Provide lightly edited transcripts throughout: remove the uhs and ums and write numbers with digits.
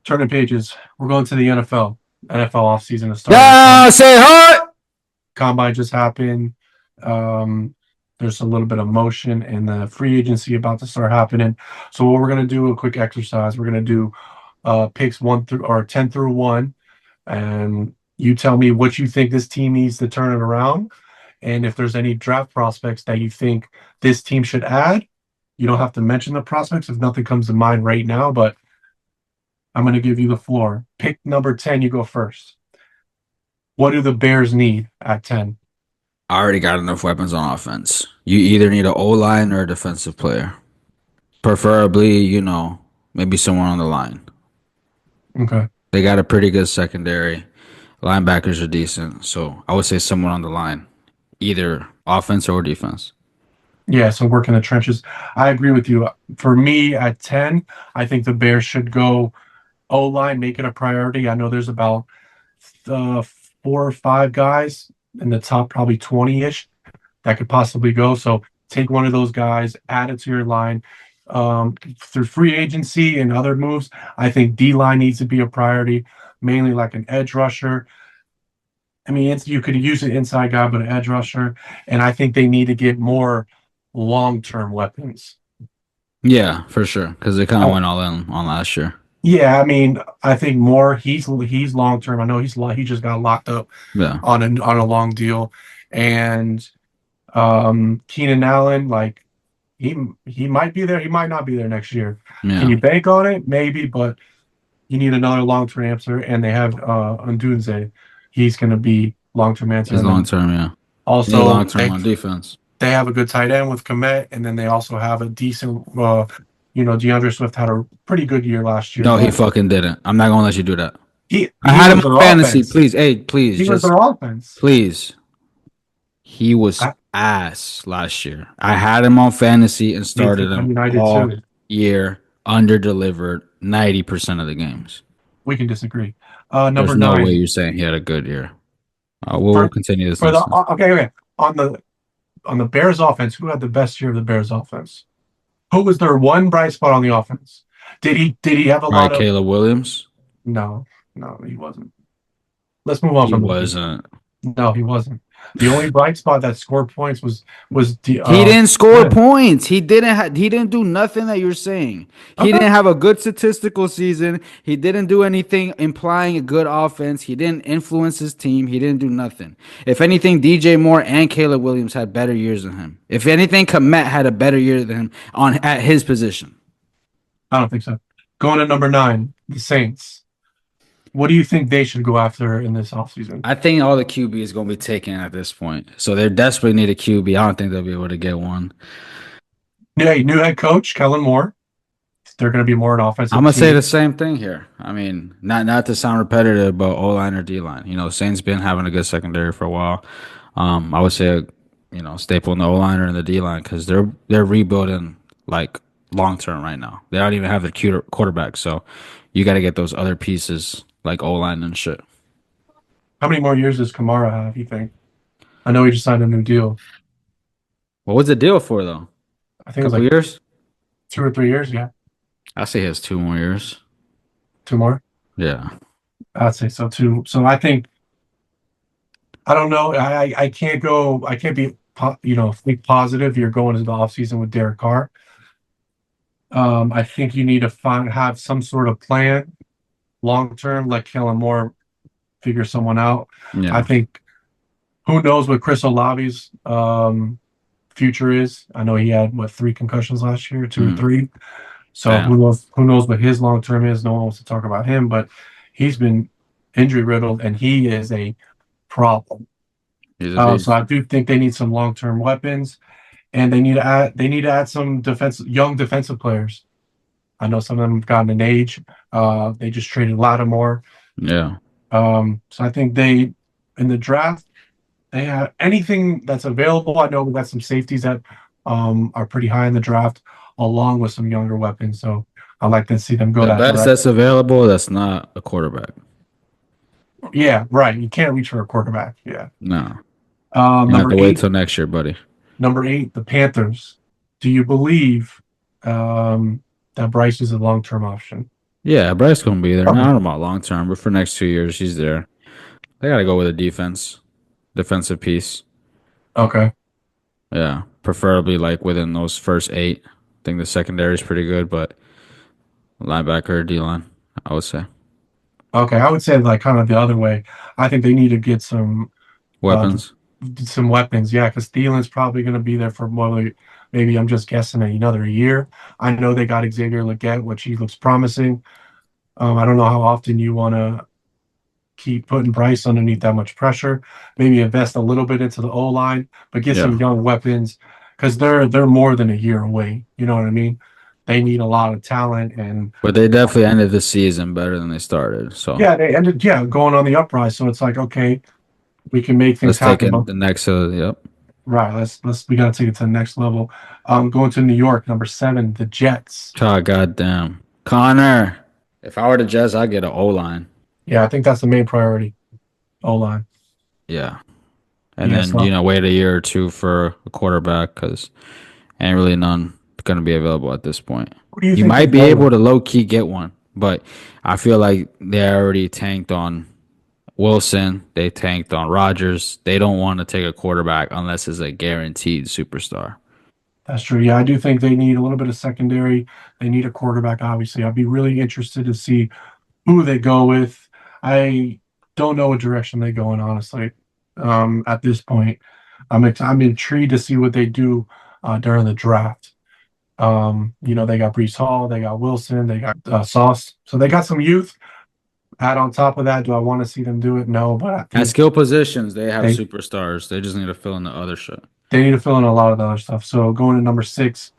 Turning pages. We're going to the NFL. NFL offseason is starting. Yeah, say hi. Combine just happened. There's a little bit of motion and the free agency about to start happening. So what we're gonna do a quick exercise. We're gonna do picks 10 through 1, and you tell me what you think this team needs to turn it around, and if there's any draft prospects that you think this team should add. You don't have to mention the prospects if nothing comes to mind right now, but I'm going to give you the floor. Pick number 10, you go first. What do the Bears need at 10? I already got enough weapons on offense. You either need an O-line or a defensive player. Preferably, maybe someone on the line. Okay. They got a pretty good secondary. Linebackers are decent. So I would say someone on the line. Either offense or defense. Yeah, so work in the trenches. I agree with you. For me, at 10, I think the Bears should go O-line, make it a priority. I know there's about 4 or 5 guys in the top probably 20-ish that could possibly go. So take one of those guys, add it to your line. Through free agency and other moves, I think D-line needs to be a priority, mainly like an edge rusher. I mean, you could use an inside guy, but an edge rusher. And I think they need to get more long-term weapons. Yeah, for sure. Because they kind of went all in on last year. Yeah, I mean, I think more. He's long term. I know he just got locked up Yeah. on a long deal, and Keenan Allen, like he might be there. He might not be there next year. Yeah. Can you bank on it? Maybe, but you need another long term answer. And they have Ndunze. He's going to be long term answer. He's long term, yeah. Also, long term on defense. They have a good tight end with Komet, and then they also have a decent. DeAndre Swift had a pretty good year last year. No, he fucking didn't. I'm not gonna let you do that. I had him on fantasy. Please, please. He was their offense. Please. He was ass last year. I had him on fantasy and started him all year, under-delivered 90% of the games. We can disagree. There's no way you're saying he had a good year. We'll continue this. Okay. On the Bears offense, who had the best year of the Bears offense? Who was their one bright spot on the offense? Did he have a lot of Caleb Williams? No, he wasn't. Let's move on from wasn't. No, he wasn't. The only bright spot that scored points was he didn't score points. He didn't do nothing that you're saying. He didn't have a good statistical season. He didn't do anything implying a good offense. He didn't influence his team. He didn't do nothing. If anything, DJ Moore and Caleb Williams had better years than him. If anything, Komet had a better year than him at his position. I don't think so. Going to number 9, the Saints. What do you think they should go after in this offseason? I think all the QB is going to be taken at this point. So they desperately need a QB. I don't think they'll be able to get one. Yeah, new head coach, Kellen Moore. They're going to be more an offensive I'm going to say the same thing here. I mean, not to sound repetitive, but O-line or D-line. Saints been having a good secondary for a while. I would say, staple in the O-line or in the D-line because they're rebuilding like long-term right now. They don't even have the quarterback. So you got to get those other pieces like O-line and shit. How many more years does Kamara have, you think? I know he just signed a new deal. What was the deal for, though? I think it was like years? 2 or 3 years, yeah. I'd say he has 2 more years. 2 more? Yeah. I'd say so, too. So I think, I don't know. I can't be, think positive. You're going into the offseason with Derek Carr. I think you need to have some sort of plan. Long term, let Kellen Moore figure someone out. Yeah. I think who knows what Chris Olave's future is. I know he had 3 concussions last year, 2 or 3. So who knows what his long term is. No one wants to talk about him, but he's been injury riddled and he is a problem. So I do think they need some long term weapons, and they need to add some young defensive players. I know some of them have gotten an age. They just traded Lattimore. Yeah. So I think in the draft, they have anything that's available. I know we got some safeties that are pretty high in the draft, along with some younger weapons. So I'd like to see them go that best that's available. That's not a quarterback. Yeah, right. You can't reach for a quarterback. Yeah. No. You have to wait till next year, buddy. Number 8, the Panthers. Do you believe that Bryce is a long-term option? Yeah, Bryce gonna be there. Okay. Not I don't know about long term, but for next 2 years, he's there. They gotta go with a defensive piece. Okay. Yeah, preferably like within those first eight. I think the secondary is pretty good, but linebacker, D line, I would say. Okay. I would say like kind of the other way. I think they need to get uh Weapons. some weapons. Yeah, because Thielen's probably going to be there for more like maybe I'm just guessing another year. I know they got Xavier Leggett, which he looks promising. I don't know how often you want to keep putting Bryce underneath that much pressure. Maybe invest a little bit into the O line, but get some Yeah, young weapons because they're more than a year away. You know what I mean? They need a lot of talent, and but they definitely ended the season better than they started. So yeah, they ended going on the uprise. So it's like okay, we can make things let's take happen, it but the next. Yep. right, let's we got to take it to the next level. Going to New York, number 7, the Jets. God, goddamn, Connor. If I were the Jets, I'd get an O line. Yeah, I think that's the main priority. O line. Yeah, and Yeah, then so wait a year or two for a quarterback because ain't really none gonna be available at this point. who do you You think they might be go able with? to low key get one, but I feel like they already tanked on Wilson. They tanked on Rodgers. They don't want to take a quarterback unless it's a guaranteed superstar. That's true. Yeah, I do think they need a little bit of secondary. They need a quarterback, obviously. I'd be really interested to see who they go with. I don't know what direction they go in, honestly. At this point, I'm intrigued to see what they do during the draft. They got Brees Hall, they got Wilson, they got Sauce, so they got some youth. Add on top of that, do I want to see them do it? No, but I At think skill positions, they have they superstars. They just need to fill in the other shit. they need to fill in a lot of the other stuff. So going to number 6,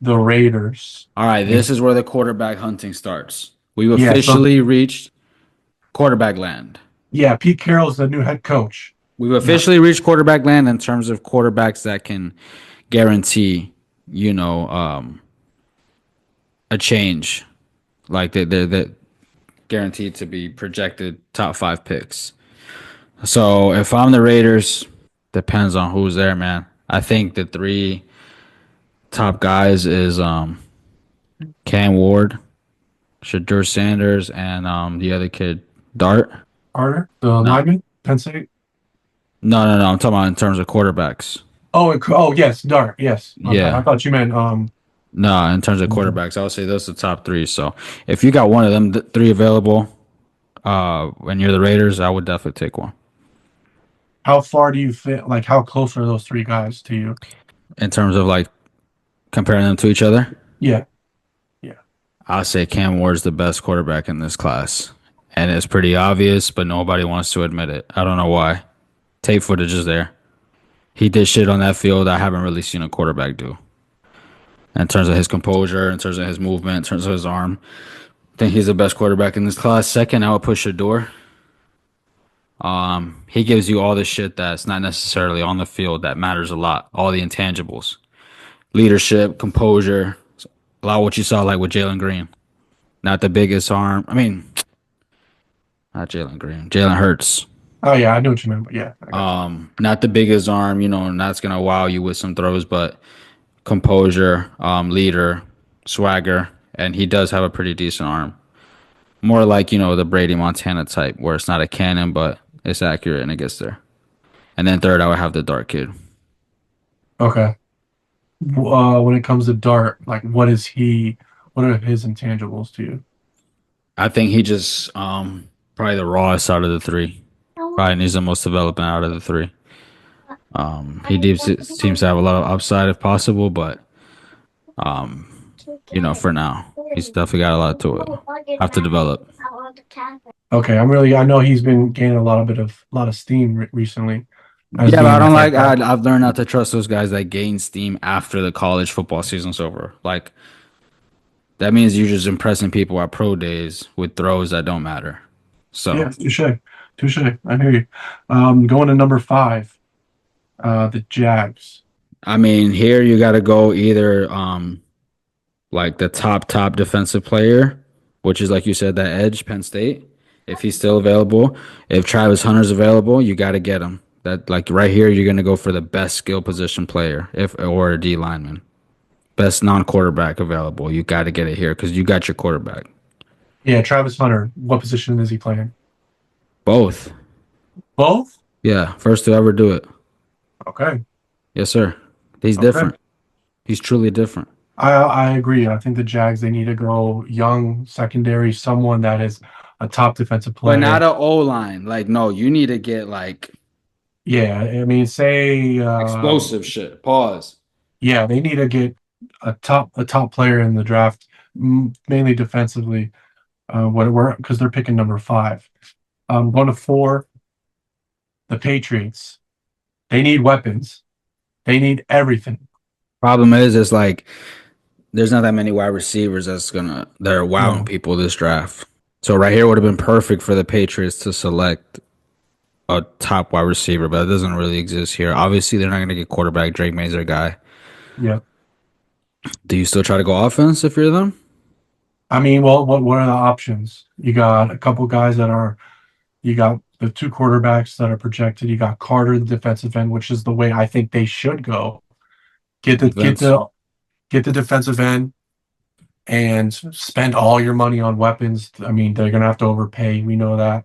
the Raiders. All right, Like, this is where the quarterback hunting starts. We've yeah, so officially reached quarterback land. yeah, Pete Carroll's the new head coach. We've Yeah, officially reached quarterback land in terms of quarterbacks that can guarantee, you know, a change. Like they're guaranteed to be projected top five picks. So if I'm the Raiders, depends on who's there, man. I think the three top guys is Cam Ward, Shadur Sanders, and the other kid, Dart. Carter, the No, lineman, Penn State. no. I'm talking about in terms of quarterbacks. Oh, yes, Dart. Yes, my bad. I Yeah. thought you meant No, in terms of quarterbacks, I would say those are the top three. So if you got one of them three available, when you're the Raiders, I would definitely take one. how far do you fit? Like, how close are those three guys to you? In terms of like comparing them to each other, Yeah, yeah. I'll say Cam Ward's the best quarterback in this class. And it's pretty obvious, but nobody wants to admit it. I don't know why. Tape footage is there. He did shit on that field I haven't really seen a quarterback do. In terms of his composure, in terms of his movement, in terms of his arm. I think he's the best quarterback in this class. Second, I would push Shador. He gives you all the shit that's not necessarily on the field that matters a lot. All the intangibles. Leadership, composure. A lot of what you saw like with Jalen Green. Not the biggest arm. I mean, not Jalen Green. Jalen Hurts. Oh, yeah, I know what you meant, but yeah, I got you. Not the biggest arm, and that's gonna wow you with some throws, but composure, leader, swagger, and he does have a pretty decent arm. More like, the Brady Montana type, where it's not a cannon, but it's accurate and it gets there. And then third, I would have the Dart kid. Okay. When it comes to Dart, like, what is he? What are his intangibles to you? I think he just probably the rawest out of the three. Probably needs the most development out of the three. Seems to have a lot of upside if possible, but for now, he's definitely got a lot to it. Have to develop. Okay, I know he's been gaining a lot of steam recently as Yeah, but I being a don't head like. coach. I've learned not to trust those guys that gain steam after the college football season's over. Like that means you're just impressing people at pro days with throws that don't matter. Yeah, So, touche. I hear you. Going to number 5, the Jags. I mean, here you got to go either like the top defensive player, which is like you said, that edge, Penn State. If he's still available, if Travis Hunter's available, you got to get him. That like right here, you're gonna go for the best skill position player, if or a D lineman, best non-quarterback available. You got to get it here because you got your quarterback. Yeah, Travis Hunter. What position is he playing? Both. Both? Yeah, first to ever do it. Okay. Yes, sir. He's Okay. different. He's truly different. I agree. I think the Jags they need to go young secondary, someone that is a top defensive But not player. a O line. Like, no, you need to get like Yeah, I mean, say explosive shit. Pause. yeah, they need to get a top player in the draft, mainly defensively. What we're because they're picking number five. Going to four, the Patriots. They need weapons. They need everything. Problem is like there's not that many wide receivers that are wowing No. people this draft. So right here would have been perfect for the Patriots to select a top wide receiver, but it doesn't really exist here. Obviously, they're not going to get quarterback. Drake May's their guy. Yeah. Do you still try to go offense if you're them? I mean, well, what are the options? You got a couple guys that are. You got the two quarterbacks that are projected. You got Carter, the defensive end, which is the way I think they should go. Get the get Defense. the get the defensive end and spend all your money on weapons. I mean, they're gonna have to overpay. We know that.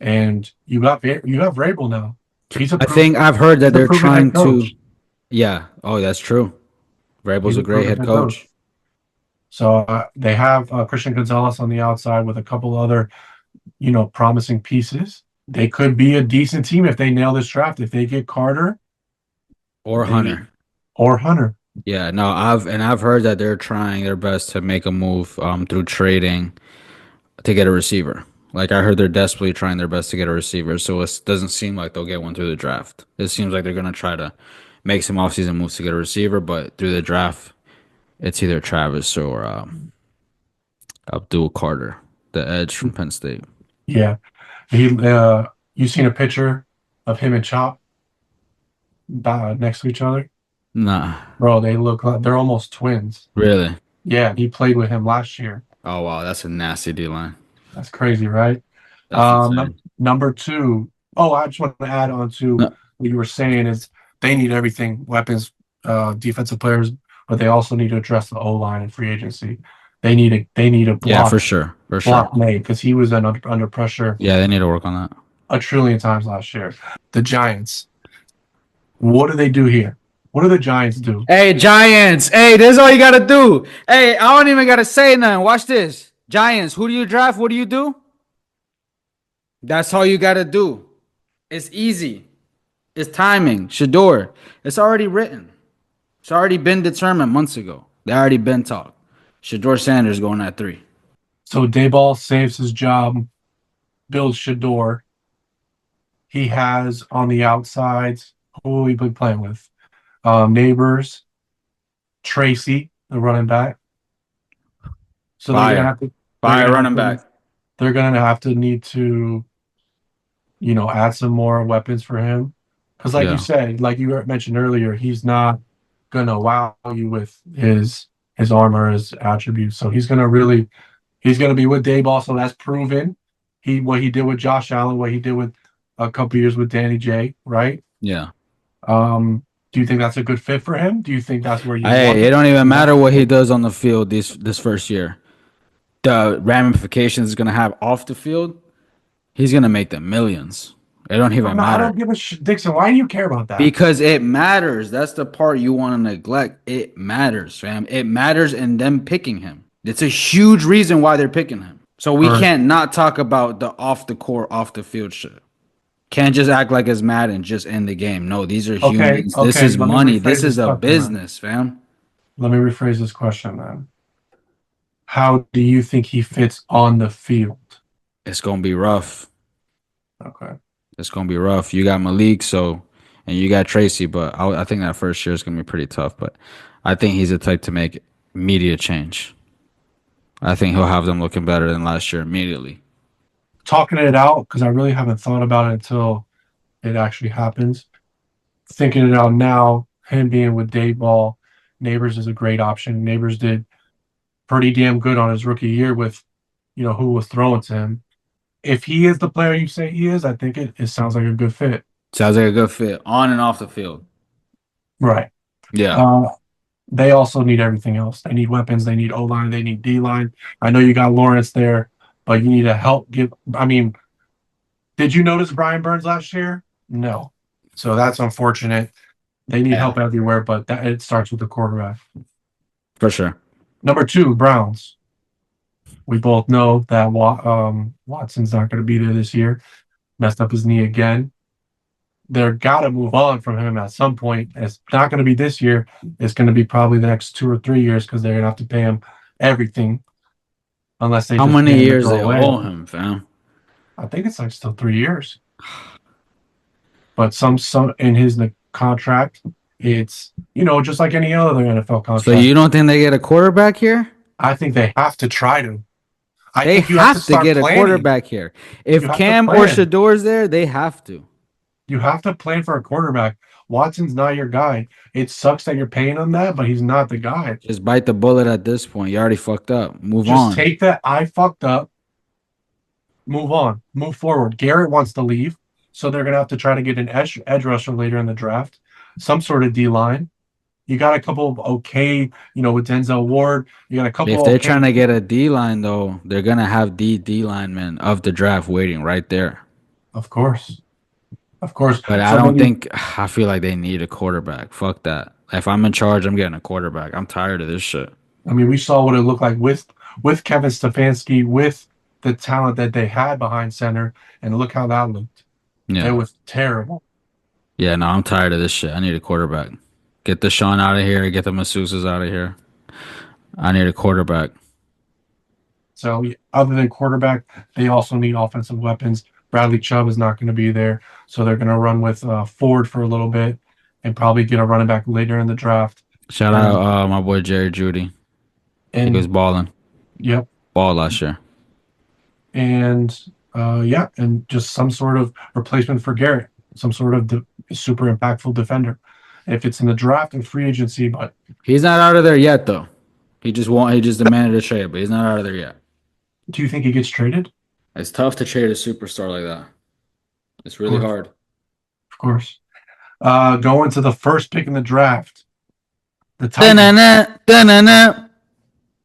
And you have Rabel now. He's a I proven think I've heard that he's a they're proven head trying to. coach. Yeah. Oh, that's true. He's Vrabel's a a great proven head head coach. coach. So they have Christian Gonzalez on the outside with a couple other, promising pieces. They could be a decent team if they nail this draft. If they get Carter, Or they Hunter. or Hunter. Yeah, no, I've heard that they're trying their best to make a move through trading to get a receiver. Like I heard they're desperately trying their best to get a receiver, so it doesn't seem like they'll get one through the draft. It seems like they're gonna try to make some offseason moves to get a receiver, but through the draft, it's either Travis or Abdul Carter, the edge from Penn State. Yeah, you seen a picture of him and Chop next to each other, Nah, bro? They look like they're almost twins. really. Yeah, he played with him last year. Oh wow, that's a nasty D line. That's crazy, right? That's insane. Number two. Oh, I just want to add on to No, what you were saying is they need everything, weapons, defensive players, but they also need to address the O line and free agency. They need a yeah, for block sure, for sure. block made because he was under pressure Yeah, they need to work on that. a trillion times last year. The Giants. What do they do here? What do the Giants do? Hey, Giants. Hey, this is all you gotta do. Hey, I don't even gotta say nothing. Watch this. Giants, who do you draft? What do you do? That's all you gotta do. It's easy. It's timing. Shador. It's already written. It's already been determined months ago. They already been talked. Shador Sanders going at 3. So Dayball saves his job, builds Shador. He has on the outsides who will he be playing with? Neighbors, Tracy, the running back. So they're gonna Fire. have to they're Fire gonna have running to back. they're gonna have to need to add some more weapons for him. Because like you Yeah. said, like you mentioned earlier, he's not gonna wow you with his armor, his attributes. So he's gonna be with Dayball. So that's proven. What he did with Josh Allen, what he did with a couple years with Danny J, right? Yeah. Do you think that's a good fit for him? Do you think that's where you want Hey, it him? don't even You want matter what he him? does on the field this first year. The ramifications he's gonna have off the field, he's gonna make them millions. It don't even I matter. don't give a Dixon. Why do you care about that? Because it matters. That's the part you want to neglect. It matters, fam. It matters in them picking him. It's a huge reason why they're picking him. So we For can't not talk about the off the court, off the field shit. Can't just act like it's mad and just end the game. No, these are okay, humans. This okay. is Let me money. This rephrase is this a question then. business, fam. Let me rephrase this question then. How do you think he fits on the field? It's gonna be rough. Okay. It's gonna be rough. You got Malik, so and you got Tracy, but I think that first year is gonna be pretty tough. But I think he's the type to make immediate change. I think he'll have them looking better than last year immediately. Talking it out because I really haven't thought about it until it actually happens. Thinking it out now, him being with Dayball, Neighbors is a great option. Neighbors did pretty damn good on his rookie year with, who was thrown to him. If he is the player you say he is, I think it sounds like a good fit. Sounds like a good fit on and off the field. Right. Yeah. Uh, they also need everything else. They need weapons. They need O line. They need D line. I know you got Lawrence there. but you need to help give. I mean, did you notice Brian Burns last year? No. So that's unfortunate. They need Yeah, help everywhere, but it starts with the quarterback. for sure. Number two, Browns. We both know that Watson's not going to be there this year. Messed up his knee again. They're got to move on from him at some point. It's not going to be this year. It's going to be probably the next 2 or 3 years because they're going to have to pay him everything unless they How just many pay him to years go they away. owe him, fam? I think it's like still 3 years, but some in his contract, it's just like any other NFL So contract. you don't think they get a quarterback here? I think they have to try to. I They think you have to have to start get a planning. quarterback here. You If have to Cam or plan. Shador's there, they have to. You have to plan for a quarterback. Watson's not your guy. It sucks that you're paying him that, but he's not the guy. Just bite the bullet at this point. You already fucked up. Move Just on. take that I fucked up, move on, move forward. Garrett wants to leave, so they're gonna have to try to get an edge rusher later in the draft, some sort of D line. You got a couple of okay, with Denzel Ward. You got a couple If of they're okay, trying to get a D line though, they're gonna have D linemen of the draft waiting right there. of course, of course. But I So don't maybe think I feel like they need a quarterback. Fuck that. If I'm in charge, I'm getting a quarterback. I'm tired of this shit. I mean we saw what it looked like with Kevin Stefanski, with the talent that they had behind center, and look how that looked. It Yeah. was terrible. Yeah, no, I'm tired of this shit. I need a quarterback. Get the Sean out of here. Get the Masseuses out of here. I need a quarterback. So other than quarterback, they also need offensive weapons. Bradley Chubb is not going to be there, so they're going to run with Ford for a little bit and probably get a running back later in the draft. Shout out And my boy Jerry Judy. He was and balling. yep, Ball last year. and yeah, and just some sort of replacement for Garrett, some sort of super impactful defender. If it's in the draft and free agency, but He's not out of there yet though. He just demanded a trade, but he's not out of there yet. do you think he gets traded? It's tough to trade a superstar like that. It's Of really course, hard. of course. Going to the first pick in the draft, the Titans. Da-na-na, da-na-na.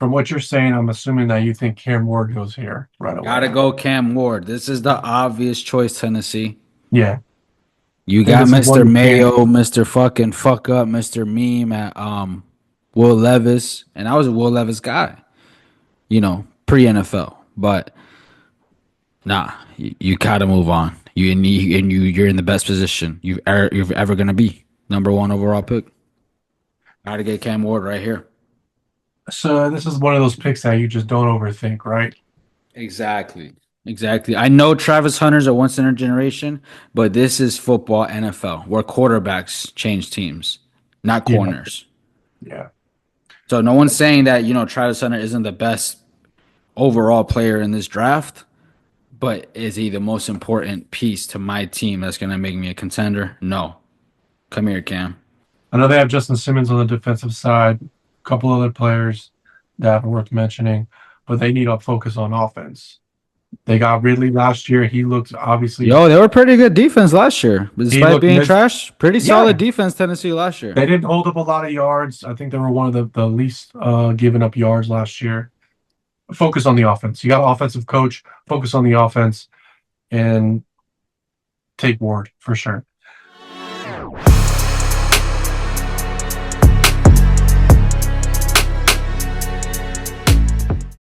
From what you're saying, I'm assuming that you think Cam Ward goes here right Gotta away. go Cam Ward. This is the obvious choice, Tennessee. Yeah, You and got this is one Mr. you can't. Mayo, Mr. fucking fuck up, Mr. Meme at Will Levis. And I was a Will Levis guy, pre NFL. But nah, you gotta move on. You're in the best position you've ever gonna be. Number one overall pick. Gotta get Cam Ward right here. So this is one of those picks that you just don't overthink, right? Exactly. Exactly. I know Travis Hunter's a once in a generation, but this is football NFL where quarterbacks change teams, not Yeah, corners. yeah. So no one's saying that, Travis Hunter isn't the best overall player in this draft, but is he the most important piece to my team that's going to make me a contender? No. Come here, Cam. I know they have Justin Simmons on the defensive side, a couple other players that are worth mentioning, but they need to focus on offense. They got Ridley last year. He looked obviously Yo, they were pretty good defense last year. he Despite looked being trash, pretty solid yeah. defense, Tennessee last year. They didn't hold up a lot of yards. I think they were one of the least giving up yards last year. Focus on the offense. You got an offensive coach. Focus on the offense and take Ward for sure.